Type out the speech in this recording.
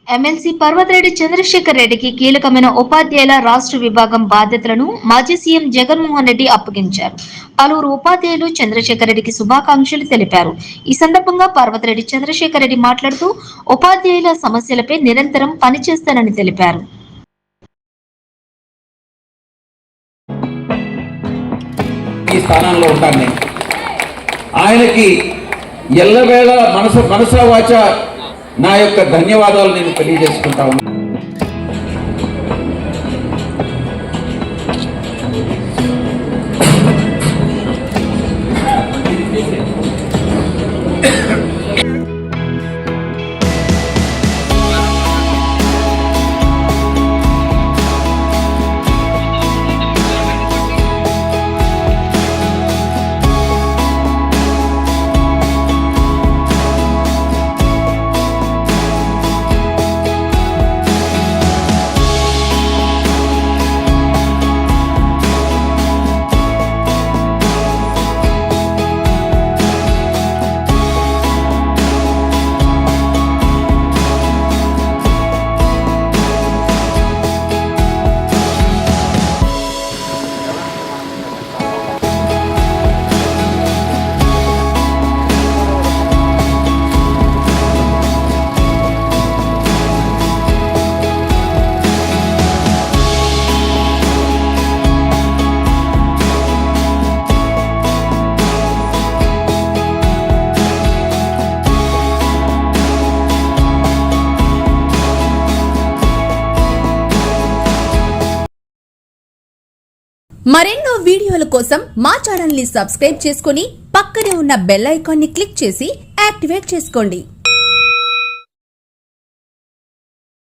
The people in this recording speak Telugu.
ఎమ్మెల్సీ పర్వతరెడ్డి చంద్రశేఖర్ రెడ్డికి కీలకమైన ఉపాధ్యాయుల రాష్ట్ర విభాగం బాధ్యతలను మాజీ సీఎం జగన్మోహన్ రెడ్డి అప్పగించారు. పలువురు ఉపాధ్యాయులు చంద్రశేఖర్ రెడ్డికి శుభాకాంక్షలు తెలిపారు. ఈ సందర్భంగా పర్వతరెడ్డి చంద్రశేఖర్ రెడ్డి మాట్లాడుతూ ఉపాధ్యాయుల సమస్యలపై నిరంతరం పనిచేస్తానని తెలిపారు. ఈ స్థానంలో ఉంటాను నేను. ఆయనకి ఎల్లవేళ మనసా వాచ నా యొక్క ధన్యవాదాలు నేను తెలియజేసుకుంటా ఉన్నాను. మరెన్నో వీడియోల కోసం మా ఛానల్ ని సబ్స్క్రైబ్ చేసుకుని పక్కనే ఉన్న బెల్ ఐకాన్ ని క్లిక్ చేసి యాక్టివేట్ చేసుకోండి.